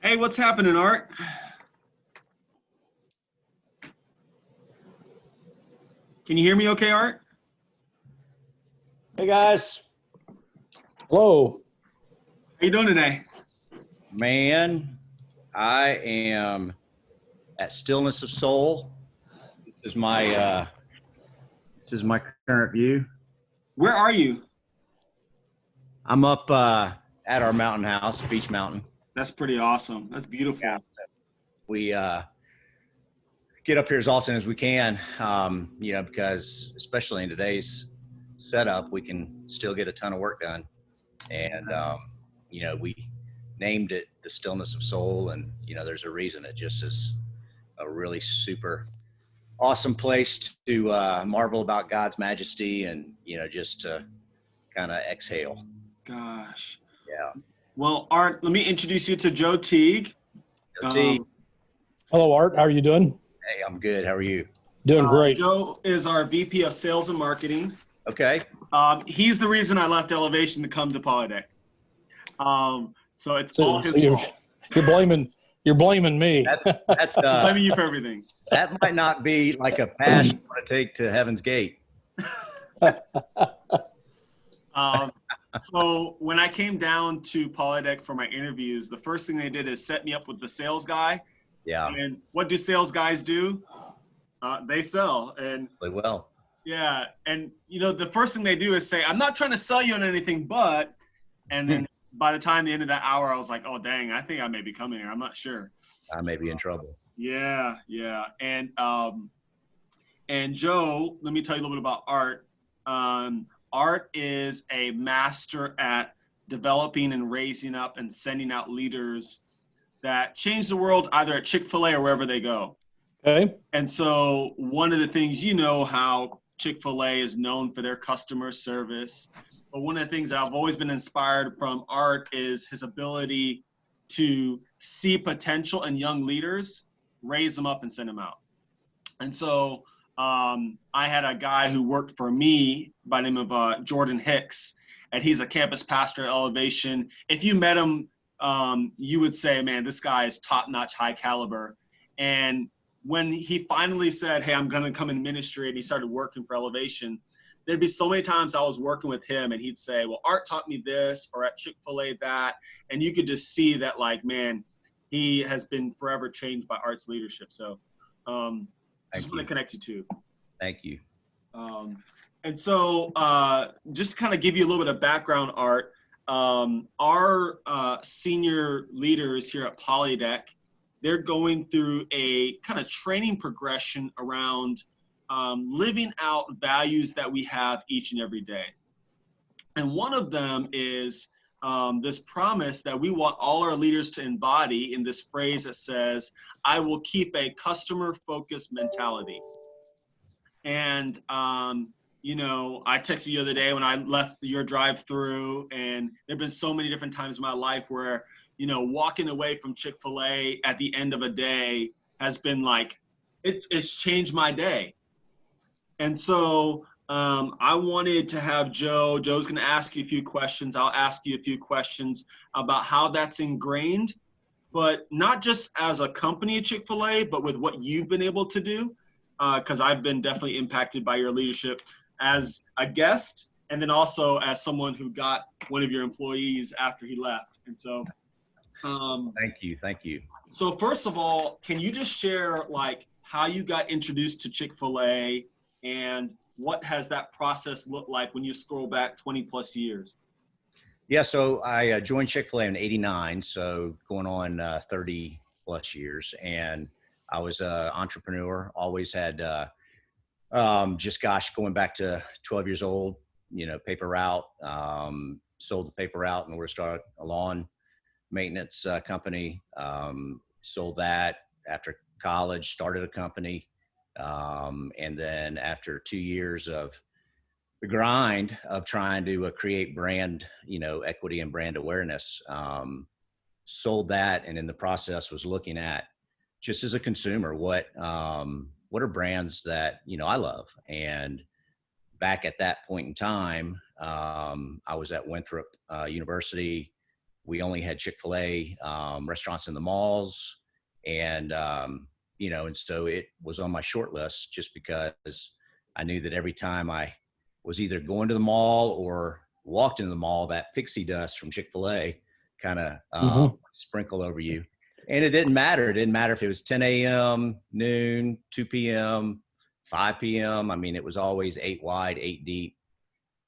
Hey, what's happening, Art? Can you hear me okay, Art? Hey guys, hello. How you doing today? Man, I am at Stillness of Soul. This is my current view. Where are you? I'm up at our mountain house, Beach Mountain. That's pretty awesome. That's Yeah, beautiful. we get up here as often as we can. Because especially in today's setup, we can still get a ton of work done. And we named it the Stillness of Soul, and there's a reason. It just is a really super awesome place to marvel about God's majesty and just to kind of exhale. Gosh. Yeah. Well, Art, let me introduce you to Joe Teague. T. Um, Hello, Art. How are you doing? Hey, I'm good. How are you? Doing great. Joe is our VP of Sales and Marketing. Okay. He's the reason I left Elevation to come to Polydeck. So it's So, all his so you're, fault. you're blaming me. That's Blaming you for everything. that might not be like a pass you want to take to Heaven's Gate. Um, so when I came down to Polydeck for my interviews, the first thing they did is set me up with the sales guy. Yeah. And what do sales guys do? They sell. And Really well. yeah, and the first thing they do is say, "I'm not trying to sell you on anything, but," and then by the time the end of that hour, I was like, "Oh dang, I think I may be coming here. I'm not sure." I may be in trouble. Yeah, yeah, and Joe, let me tell you a little bit about Art. Art is a master at developing and raising up and sending out leaders that change the world either at Chick-fil-A or wherever they go. Okay. And so one of the things, how Chick-fil-A is known for their customer service, but one of the things that I've always been inspired from Art is his ability to see potential in young leaders, raise them up and send them out. And so I had a guy who worked for me by the name of Jordan Hicks, and he's a campus pastor at Elevation. If you met him, you would say, man, this guy is top-notch, high caliber. And when he finally said, hey, I'm going to come in ministry, and he started working for Elevation, there'd be so many times I was working with him, and he'd say, well, Art taught me this, or at Chick-fil-A that, and you could just see that, like, man, he has been forever changed by Art's leadership. So just want to connect you to. Thank you. And so just to kind of give you a little bit of background, Art, our senior leaders here at Polydeck, they're going through a kind of training progression around living out values that we have each and every day. And one of them is this promise that we want all our leaders to embody in this phrase that says, I will keep a customer-focused mentality. And, I texted you the other day when I left your drive-through, and there have been so many different times in my life where, walking away from Chick-fil-A at the end of a day has been like, it's changed my day. And so I wanted to have Joe's going to ask you a few questions. I'll ask you a few questions about how that's ingrained, but not just as a company at Chick-fil-A, but with what you've been able to do, because I've been definitely impacted by your leadership as a guest, and then also as someone who got one of your employees after he left. And so Thank you. Thank you. so first of all, can you just share like how you got introduced to Chick-fil-A and what has that process looked like when you scroll back 20 plus years? Yeah, so I joined Chick-fil-A in '89, so going on 30 plus years, and I was an entrepreneur. Always had going back to 12 years old, paper route. Sold the paper route in order to start a lawn maintenance company. Sold that after college, started a company, and then after 2 years of the grind of trying to create brand, equity and brand awareness, sold that. And in the process was looking at just as a consumer, what are brands that, I love. And back at that point in time, I was at Winthrop University, we only had Chick-fil-A restaurants in the malls. And, and so it was on my short list just because I knew that every time I was either going to the mall or walked into the mall, that pixie dust from Chick-fil-A kind of sprinkle over you. And it didn't matter. It didn't matter if it was 10 a.m., noon, 2 p.m., 5 p.m. I mean, it was always 8 wide, 8 deep.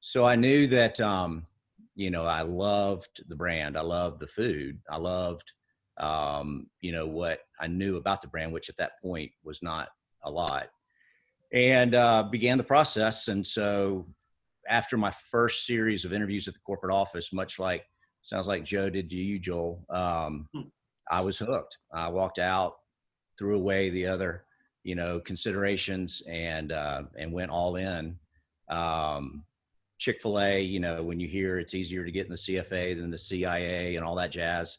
So I knew that, I loved the brand. I loved the food. I loved, what I knew about the brand, which at that point was not a lot, and began the process. And so after my first series of interviews at the corporate office, much like, sounds like Joe did to you, Joel, I was hooked. I walked out, threw away the other, considerations, and went all in. Chick-fil-A, when you hear it's easier to get in the CFA than the CIA and all that jazz,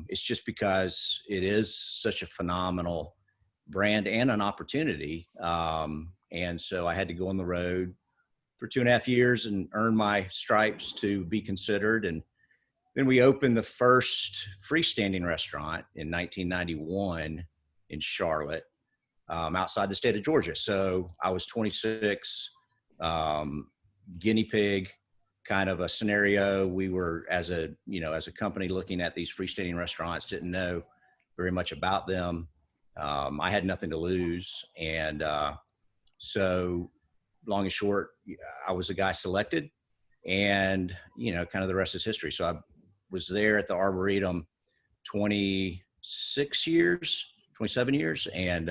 it's just because it is such a phenomenal brand and an opportunity. And so I had to go on the road for 2.5 years and earn my stripes to be considered. And then we opened the first freestanding restaurant in 1991 in Charlotte, outside the state of Georgia. So I was 26, guinea pig kind of a scenario. We were, as a company looking at these freestanding restaurants, didn't know very much about them. I had nothing to lose. And so long and short, I was the guy selected, and, kind of the rest is history. So I was there at the Arboretum 27 years. And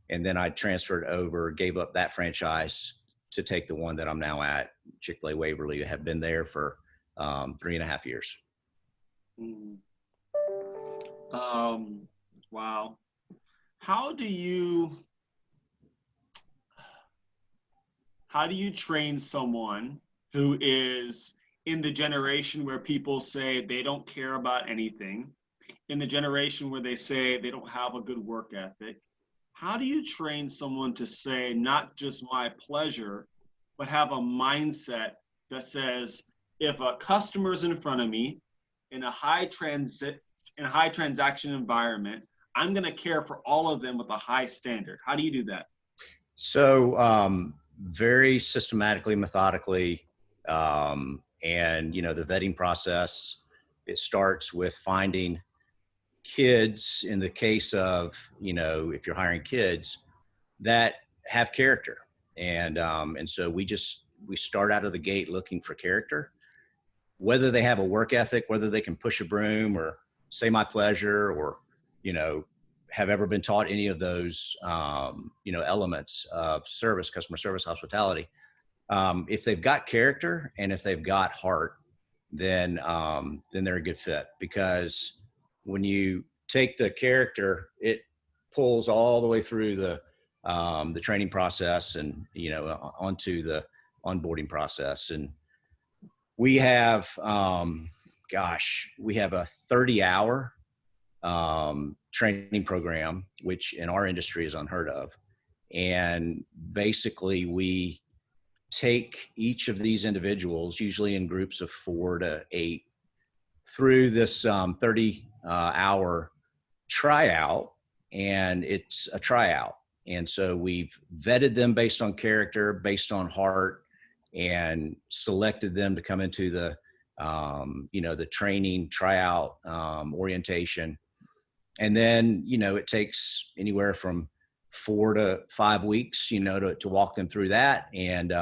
then I transferred over, gave up that franchise to take the one that I'm now at, Chick-fil-A Waverly. I have been there for 3.5 years. Wow. How do you train someone who is in the generation where people say they don't care about anything, in the generation where they say they don't have a good work ethic? How do you train someone to say, not just my pleasure, but have a mindset that says, if a customer's in front of me in a high transaction environment, I'm going to care for all of them with a high standard? How do you do that? So very systematically, methodically, and the vetting process, it starts with finding kids, in the case of, if you're hiring kids, that have character. And so we start out of the gate looking for character, whether they have a work ethic, whether they can push a broom or say my pleasure, or, have ever been taught any of those, elements of service, customer service, hospitality. If they've got character and if they've got heart, then they're a good fit. Because when you take the character, it pulls all the way through the training process and, onto the onboarding process. And we have, we have a 30-hour training program, which in our industry is unheard of. And basically we take each of these individuals, usually in groups of 4 to 8, through this 30-hour tryout. And it's a tryout. And so we've vetted them based on character, based on heart, and selected them to come into the, the training tryout orientation. And then, it takes anywhere from 4 to 5 weeks, to walk them through that. And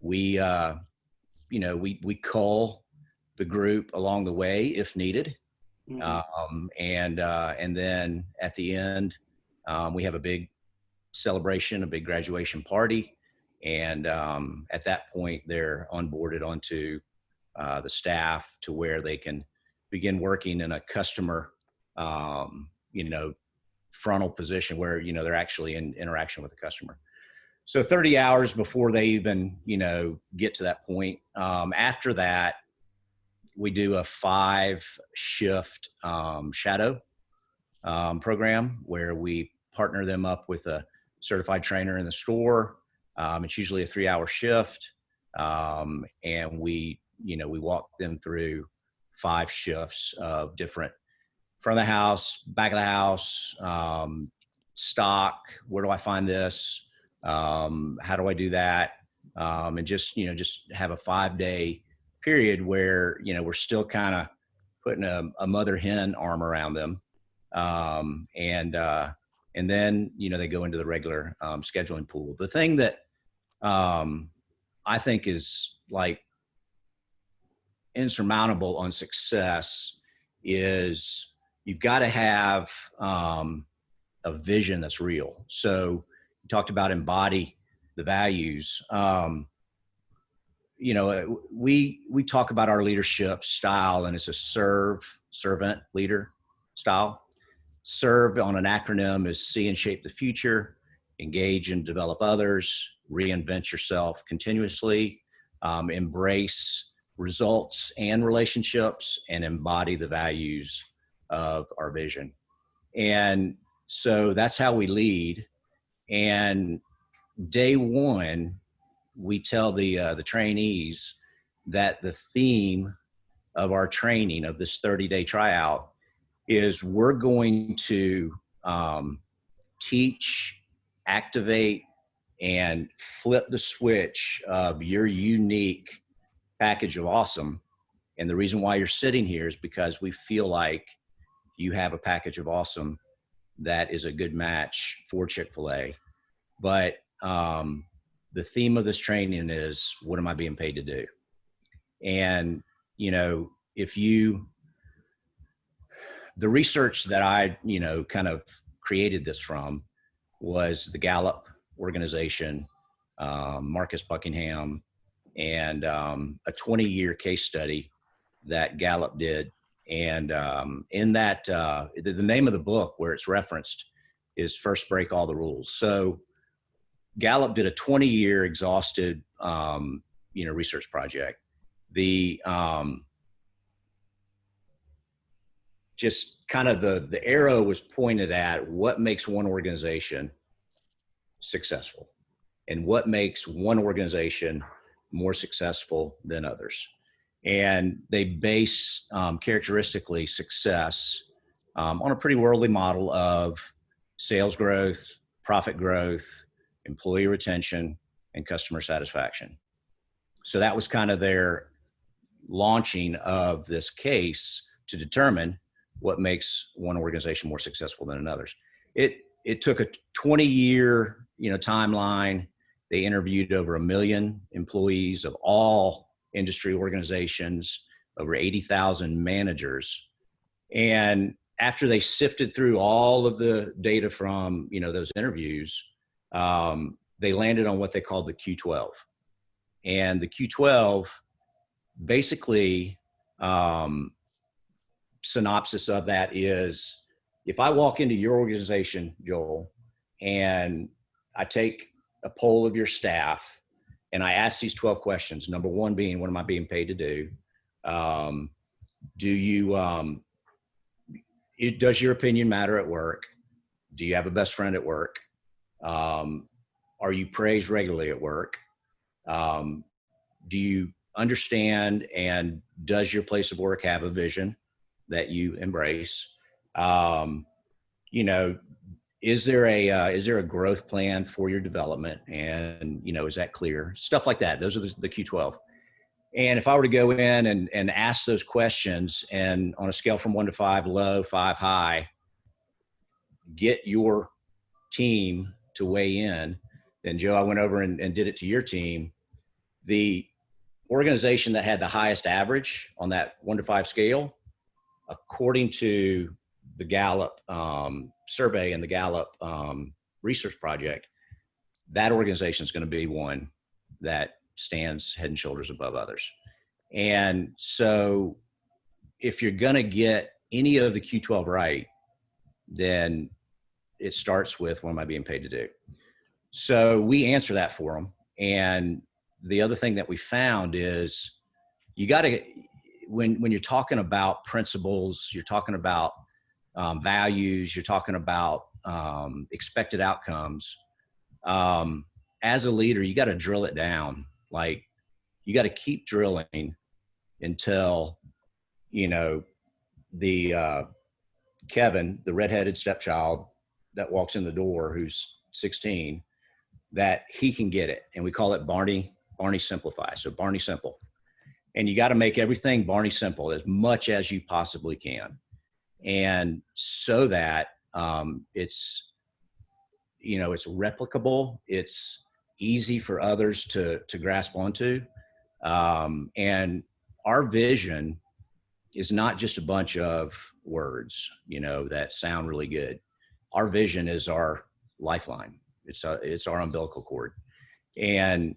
we cull the group along the way if needed. Mm-hmm. And then at the end, we have a big celebration, a big graduation party. And at that point, they're onboarded onto the staff to where they can begin working in a customer, frontal position where, they're actually in interaction with the customer. So 30 hours before they even, get to that point. After that, we do a 5-shift shadow program where we partner them up with a certified trainer in the store. It's usually a 3-hour shift. And we walk them through 5 shifts of different front of the house, back of the house, stock. Where do I find this? How do I do that? And just, just have a 5-day period where, we're still kind of putting a mother hen arm around them. And then, they go into the regular scheduling pool. The thing that I think is like insurmountable on success is you've got to have a vision that's real. So you talked about embody the values. We talk about our leadership style, and it's a servant leader style. Serve on an acronym is see and shape the future, engage and develop others, reinvent yourself continuously, embrace results and relationships, and embody the values of our vision. And so that's how we lead. And day one, we tell the trainees that the theme of our training of this 30-day tryout is we're going to teach, activate, and flip the switch of your unique package of awesome. And the reason why you're sitting here is because we feel like you have a package of awesome that is a good match for Chick-fil-A. But the theme of this training is, what am I being paid to do? And, the research that I, kind of created this from was the Gallup organization, Marcus Buckingham, and a 20-year case study that Gallup did. And in that, the name of the book where it's referenced is First Break All the Rules. So Gallup did a 20-year exhausted, research project. The just kind of the arrow was pointed at what makes one organization successful and what makes one organization more successful than others. And they base characteristically success on a pretty worldly model of sales growth, profit growth, employee retention, and customer satisfaction. So that was kind of their launching of this case to determine what makes one organization more successful than another's. It took a 20-year, timeline. They interviewed over 1 million employees of all industry organizations, over 80,000 managers. And after they sifted through all of the data from, those interviews, they landed on what they called the Q12. And the Q12 basically, synopsis of that is, if I walk into your organization, Joel, and I take a poll of your staff and I ask these 12 questions, number one being, what am I being paid to do? Does your opinion matter at work? Do you have a best friend at work? Are you praised regularly at work? Do you understand, and does your place of work have a vision that you embrace? Is there a growth plan for your development? And, is that clear? Stuff like that. Those are the Q12. And if I were to go in and ask those questions, and on a scale from 1 to 5, low, 5, high, get your team to weigh in, then Joe, I went over and did it to your team. The organization that had the highest average on that 1 to 5 scale, according to the Gallup survey and the Gallup research project, that organization is going to be one that stands head and shoulders above others. And so if you're going to get any of the Q12 right, then it starts with, what am I being paid to do? So we answer that for them. And the other thing that we found is, you got to, when you're talking about principles, you're talking about values, you're talking about expected outcomes, as a leader, you got to drill it down. Like, you got to keep drilling until, you know, the Kevin, the redheaded stepchild that walks in the door, who's 16, that he can get it. And we call it Barney Simplify. So Barney Simple. And you got to make everything Barney Simple as much as you possibly can. And so that it's, you know, it's replicable, it's easy for others to grasp onto. And our vision is not just a bunch of words, you know, that sound really good. Our vision is our lifeline. It's our umbilical cord. And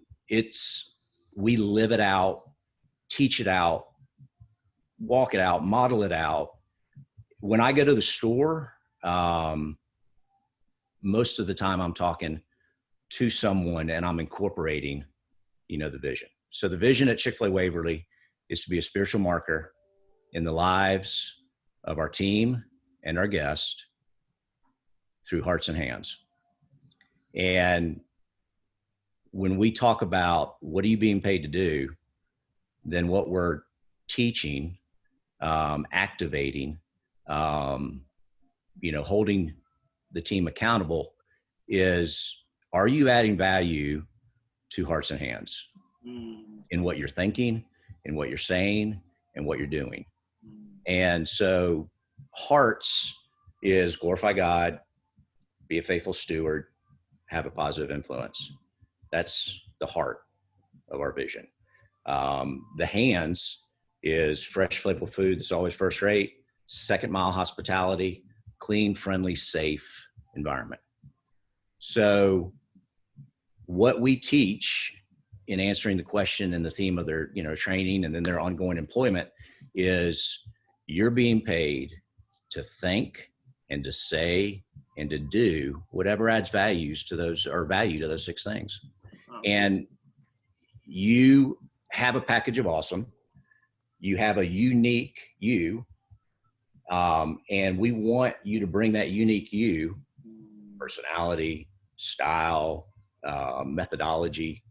we live it out, teach it out, walk it out, model it out. When I go to the store, most of the time I'm talking to someone and I'm incorporating, you know, the vision. So the vision at Chick-fil-A Waverly is to be a spiritual marker in the lives of our team and our guests through hearts and hands. And when we talk about what are you being paid to do, then what we're teaching, activating, you know, holding the team accountable is, are you adding value to hearts and hands in what you're thinking, in what you're saying, and what you're doing? And so hearts is glorify God, be a faithful steward, have a positive influence. That's the heart of our vision. The hands is fresh, flavorful food that's always first rate, second mile hospitality, clean, friendly, safe environment. So what we teach in answering the question and the theme of their, you know, training and then their ongoing employment is you're being paid to think and to say and to do whatever adds values to those, or value to those 6 things. And you have a package of awesome. You have a unique you. And we want you to bring that unique you, personality, style, methodology,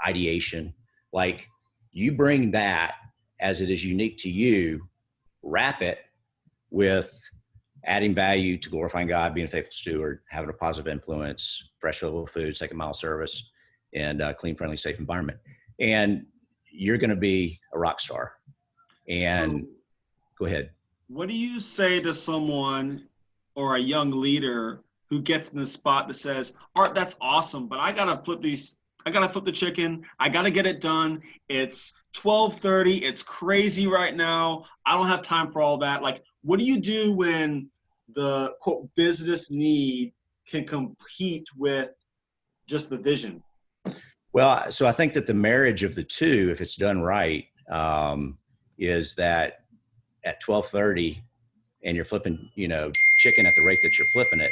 ideation. Like, you bring that as it is unique to you, wrap it with adding value to glorifying God, being a faithful steward, having a positive influence, fresh, flavorful food, second mile service, and clean, friendly, safe environment. And you're going to be a rock star. And go ahead. What do you say to someone or a young leader who gets in the spot that says, Art, that's awesome, but I got to flip the chicken. I got to get it done. It's 12:30. It's crazy right now. I don't have time for all that. Like, what do you do when the quote business need can compete with just the vision? Well, so I think that the marriage of the two, if it's done right, is that at 12:30 and you're flipping, you know, chicken at the rate that you're flipping it,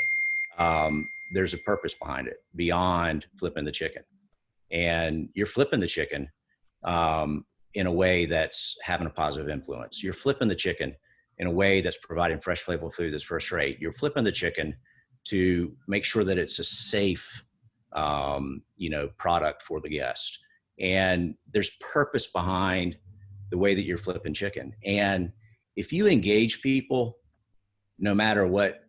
there's a purpose behind it beyond flipping the chicken. And you're flipping the chicken in a way that's having a positive influence. You're flipping the chicken in a way that's providing fresh, flavorful food that's first rate. You're flipping the chicken to make sure that it's a safe, you know, product for the guest. And there's purpose behind the way that you're flipping chicken. And if you engage people, no matter what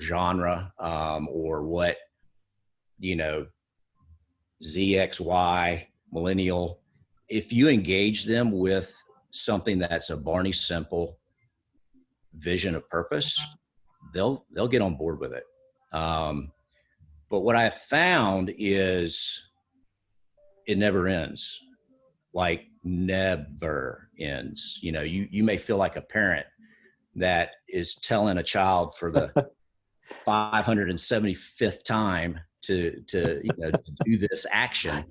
genre or what, you know, ZXY, millennial, if you engage them with something that's a Barney Simple vision of purpose, they'll get on board with it. But what I found is it never ends. Like, never ends. You know, you may feel like a parent that is telling a child for the 575th time to you know, to do this action,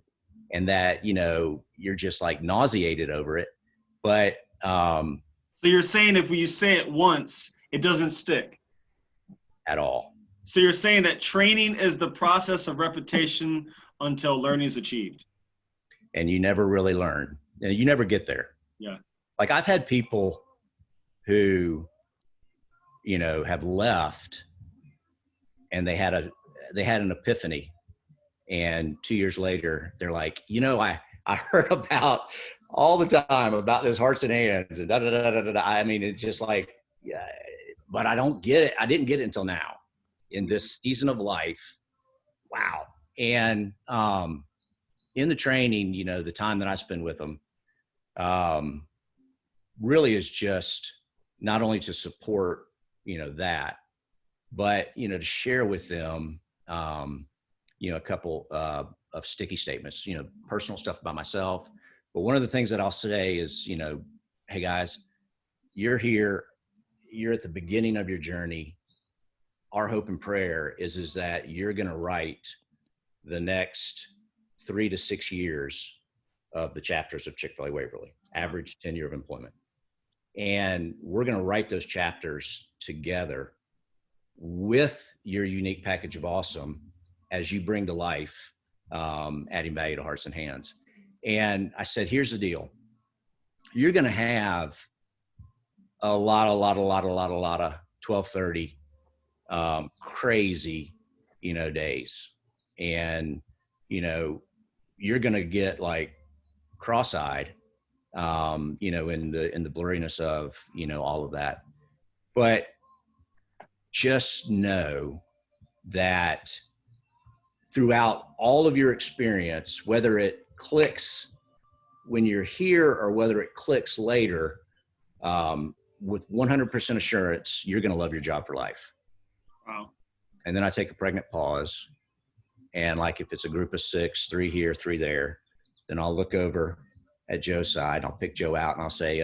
and that, you know, you're just like nauseated over it. But so you're saying if you say it once, it doesn't stick at all. So you're saying that training is the process of repetition until learning is achieved. And you never really learn. And you never get there. Yeah. Like, I've had people who, you know, have left and they had an epiphany. And 2 years later, they're like, you know, I heard about all the time about this hearts and hands and da da da da da. I mean, it's just like, yeah, but I don't get it. I didn't get it until now in this season of life. Wow. And in the training, you know, the time that I spend with them really is just not only to support, you know, that, but, you know, to share with them, you know, a couple of sticky statements, you know, personal stuff about myself. But one of the things that I'll say is, you know, hey guys, you're here, you're at the beginning of your journey. Our hope and prayer is that you're going to write the next 3 to 6 years of the chapters of Chick-fil-A Waverly, average tenure of employment. And we're going to write those chapters together with your unique package of awesome as you bring to life, adding value to hearts and hands. And I said, here's the deal. You're going to have a lot of 1230 crazy, you know, days. And, you know, you're going to get like cross-eyed, you know, in the blurriness of, you know, all of that. But just know that throughout all of your experience, whether it clicks when you're here or whether it clicks later, with 100% assurance, you're going to love your job for life. Wow. And then I take a pregnant pause. And like, if it's a group of 6, 3 here, 3 there, then I'll look over at Joe's side. I'll pick Joe out and I'll say,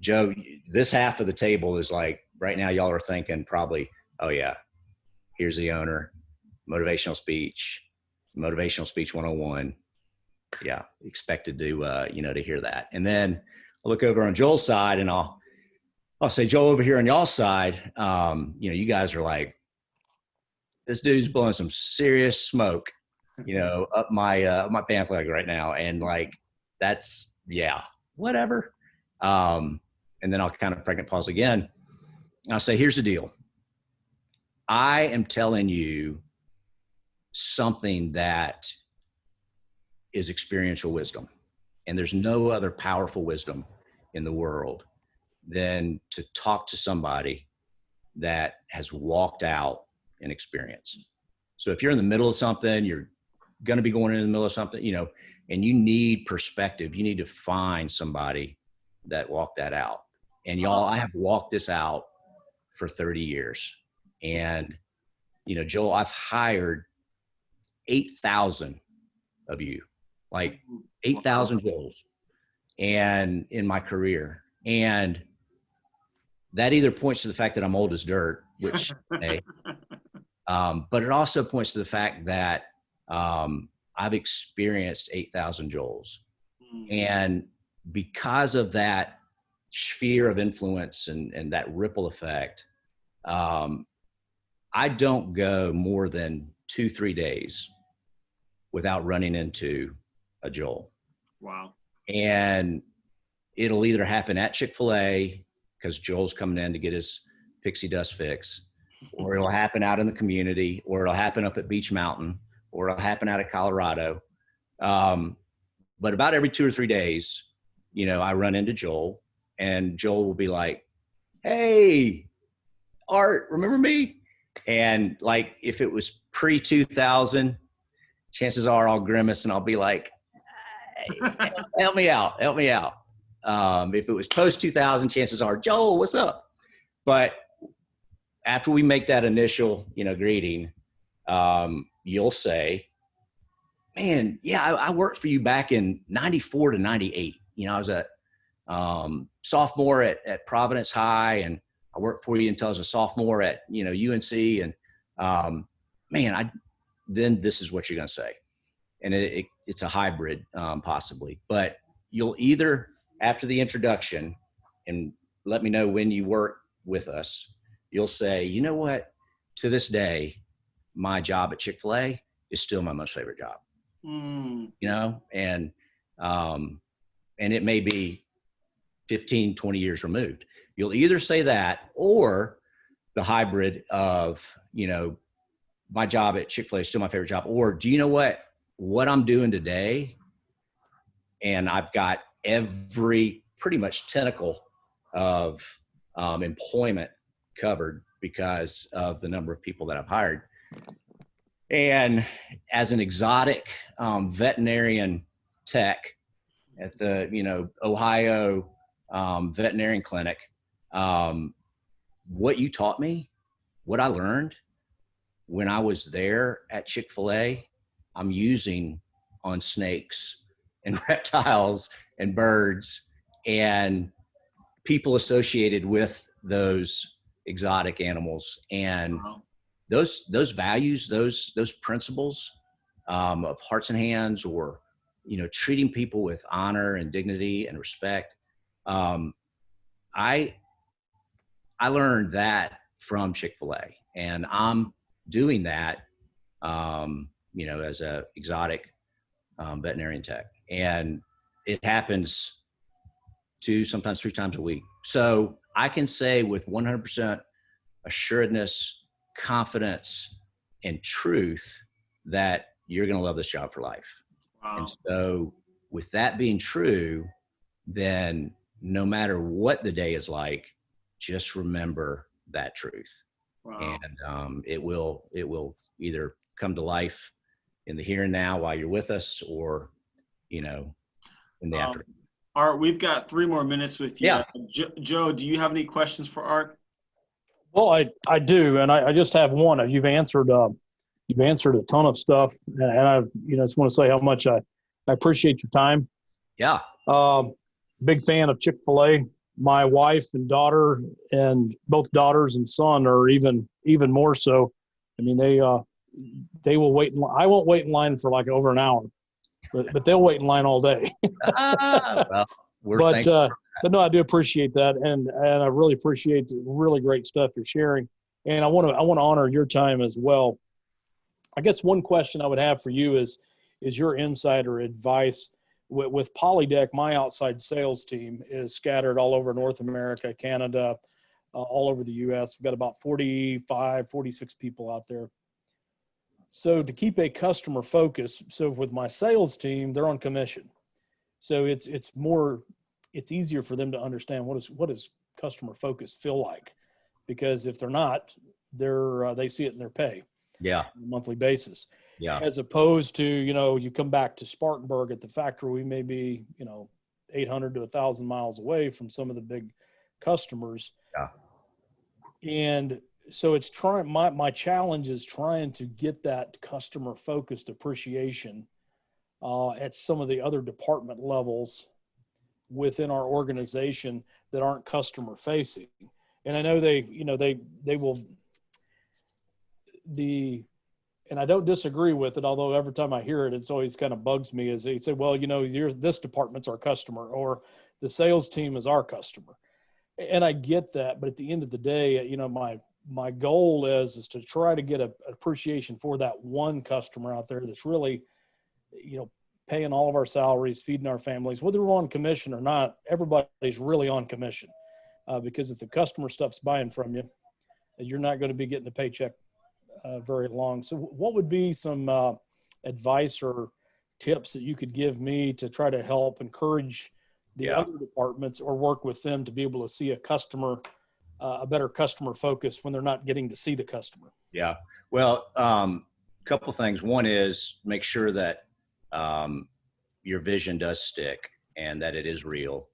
Joe, this half of the table is like, right now y'all are thinking probably, oh yeah, here's the owner, motivational speech 101. Yeah. Expected to, you know, to hear that. And then I'll look over on Joel's side and I'll say, Joel, over here on y'all's side, you know, you guys are like, this dude's blowing some serious smoke, you know, up my pant leg right now. And like, that's, yeah, whatever. And then I'll kind of pregnant pause again. I'll say, here's the deal. I am telling you something that is experiential wisdom. And there's no other powerful wisdom in the world than to talk to somebody that has walked out an experience. So if you're in the middle of something, you're going to be going in the middle of something, you know, and you need perspective, you need to find somebody that walked that out. And y'all, I have walked this out for 30 years. And, you know, Joel, I've hired 8,000 of you, like 8,000 Joels, and in my career. And that either points to the fact that I'm old as dirt, which, hey, but it also points to the fact that I've experienced 8,000 Joels. And because of that sphere of influence and that ripple effect, I don't go more than 2-3 days without running into a Joel. Wow. And it'll either happen at Chick-fil-A because Joel's coming in to get his pixie dust fix, or it'll happen out in the community, or it'll happen up at Beach Mountain, or it'll happen out at Colorado. But about every 2 or 3 days, you know, I run into Joel, and Joel will be like, hey, Art, remember me? And like, if it was pre-2000, chances are I'll grimace and I'll be like, hey, help me out. If it was post-2000, chances are, Joel, what's up? But after we make that initial, you know, greeting, you'll say, man, yeah, I worked for you back in 94 to 98. You know, I was a sophomore at Providence High, and I worked for you until I was a sophomore at, you know, UNC. And man, then this is what you're going to say. And it's a hybrid, possibly. But you'll either, after the introduction, and let me know when you work with us, you'll say, you know what, to this day, my job at Chick-fil-A is still my most favorite job. You know, and it may be 15, 20 years removed. You'll either say that, or the hybrid of, you know, my job at Chick-fil-A is still my favorite job. Or do you know what I'm doing today? and I've got every pretty much tentacle of employment covered because of the number of people that I've hired. And as an exotic veterinarian tech at the, Ohio veterinarian clinic, what you taught me, what I learned when I was there at Chick-fil-A, I'm using on snakes and reptiles and birds and people associated with those exotic animals. And those values, those principles of hearts and hands, or, treating people with honor and dignity and respect. I learned that from Chick-fil-A, and I'm doing that, as a exotic veterinarian tech, and it happens 2, sometimes 3 times a week. So I can say with 100% assuredness, confidence, and truth that you're going to love this job for life. Wow. And so with that being true, then no matter what the day is like, just remember that truth. Wow. And it will either come to life in the here and now while you're with us, or, in the afternoon. Art, we've got 3 more minutes with you. Yeah. Joe, do you have any questions for Art? Well, I do, and I just have one. You've answered a ton of stuff, and I just want to say how much I appreciate your time. Yeah. Big fan of Chick-fil-A. My wife and daughter, and both daughters and son, are even more so. I mean, they will wait. I won't wait in line for like over an hour, but they'll wait in line all day. Well, but no, I do appreciate that, and I really appreciate the really great stuff you're sharing, and I want to honor your time as well. I guess one question I would have for you is your insight or advice with Polydeck. My outside sales team is scattered all over North America, Canada, all over the U.S. We've got about 45, 46 people out there. So to keep a customer focus, so with my sales team, they're on commission. So it's easier for them to understand what does customer focus feel like, because if they're not, they see it in their pay. Yeah. On a monthly basis. Yeah. As opposed to, you come back to Spartanburg at the factory, we may be, 800 to 1,000 miles away from some of the big customers. Yeah. And so it's my challenge is trying to get that customer focused appreciation at some of the other department levels within our organization that aren't customer facing. And I know they will, and I don't disagree with it, although every time I hear it, it's always kind of bugs me, is they say, well, this department's our customer, or the sales team is our customer. And I get that, but at the end of the day, my goal is to try to get an appreciation for that one customer out there that's really, paying all of our salaries, feeding our families, whether we're on commission or not. Everybody's really on commission, because if the customer stops buying from you, you're not going to be getting a paycheck very long. So what would be some advice or tips that you could give me to try to help encourage the other departments, or work with them to be able to see a better customer focus when they're not getting to see the customer? Yeah. Well, a couple of things. One is make sure that your vision does stick, and that it is real,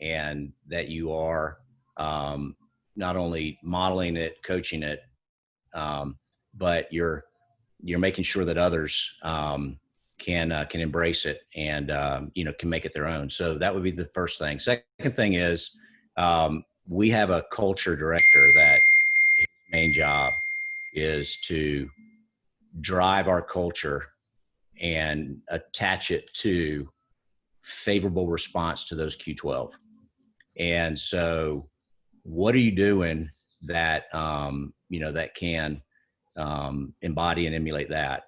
and that you are not only modeling it, coaching it, but you're making sure that others can embrace it and can make it their own. So that would be the first thing. Second thing is we have a culture director that his main job is to drive our culture and attach it to favorable response to those Q12. And so what are you doing that that can embody and emulate that?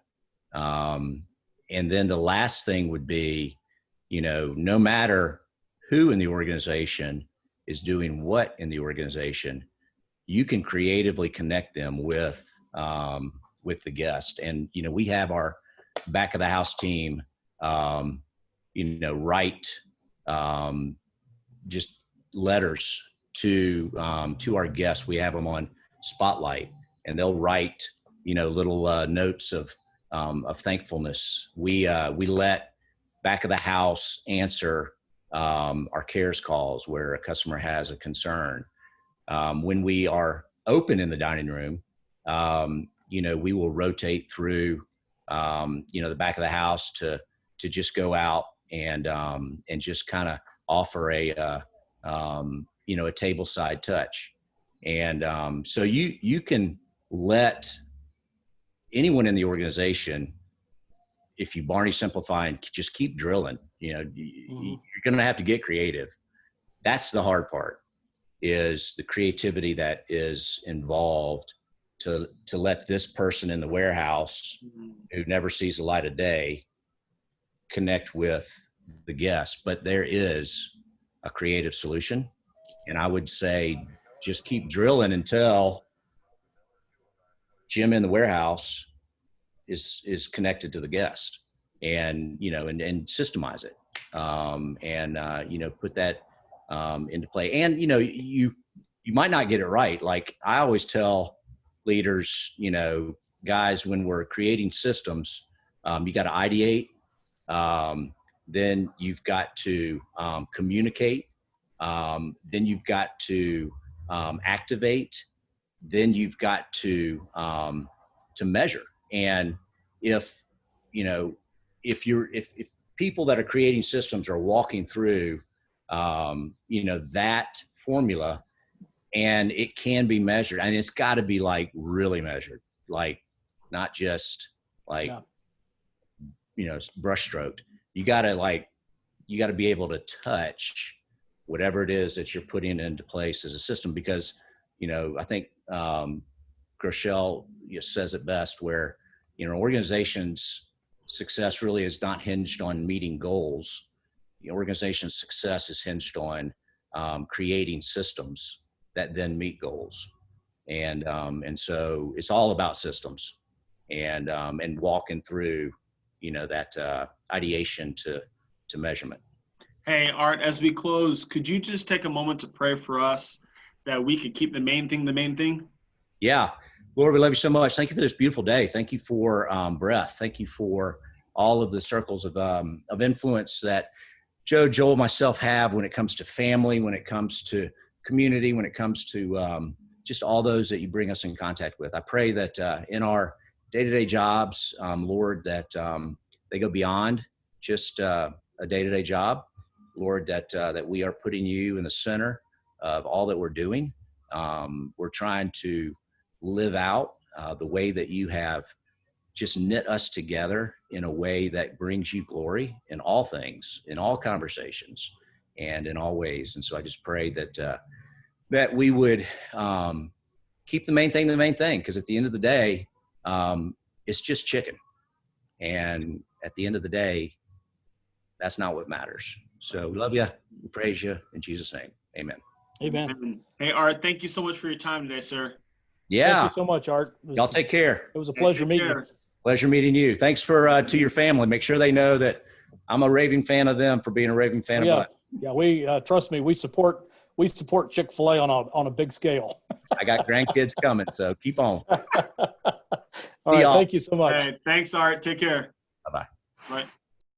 And then the last thing would be, no matter who in the organization is doing what in the organization, you can creatively connect them with the guest. And, we have our back of the house team write just letters to our guests. We have them on Spotlight, and they'll write, little notes of thankfulness. We let back of the house answer our cares calls where a customer has a concern. When we are open in the dining room, we will rotate through, the back of the house to just go out and just kind of offer a table side touch. And so you can let anyone in the organization, if you Barney simplify and just keep drilling, you're going to have to get creative. That's the hard part, is the creativity that is involved to let this person in the warehouse who never sees the light of day connect with the guests. But there is a creative solution. And I would say just keep drilling until Jim in the warehouse is connected to the guest, and systemize it, and put that into play. And you might not get it right. Like I always tell leaders, guys, when we're creating systems, you got to ideate, then you've got to communicate, then you've got to activate, then you've got to measure. And if people that are creating systems are walking through, that formula, and it can be measured, and it's got to be like really measured, like not just like, brushstroked. You got to be able to touch whatever it is that you're putting into place as a system, because, I think Groeschel says it best, where, organization's success really is not hinged on meeting goals. The organization's success is hinged on creating systems that then meet goals. And so it's all about systems and walking through, that ideation to measurement. Hey, Art, as we close, could you just take a moment to pray for us that we could keep the main thing the main thing? Yeah. Lord, we love you so much. Thank you for this beautiful day. Thank you for breath. Thank you for all of the circles of influence that Joel, myself have when it comes to family, when it comes to community, when it comes to just all those that you bring us in contact with. I pray that in our day-to-day jobs, Lord, that they go beyond just a day-to-day job. Lord, that we are putting you in the center of all that we're doing. We're trying to live out the way that you have just knit us together in a way that brings you glory in all things, in all conversations, and in all ways. And so I just pray that we would keep the main thing the main thing, because at the end of the day, it's just chicken. And at the end of the day, that's not what matters. So we love you. We praise you in Jesus' name. Amen. Amen. Hey, Art, thank you so much for your time today, sir. Yeah. Thank you so much, Art. Y'all take care. It was a pleasure meeting you. Pleasure meeting you. Thanks for to your family. Make sure they know that I'm a raving fan of them for being a raving fan of us. Yeah, we trust me. We support Chick-fil-A on a big scale. I got grandkids coming, so keep on. All right. Thank you so much. Hey, thanks, Art. Take care. Bye-bye. Bye.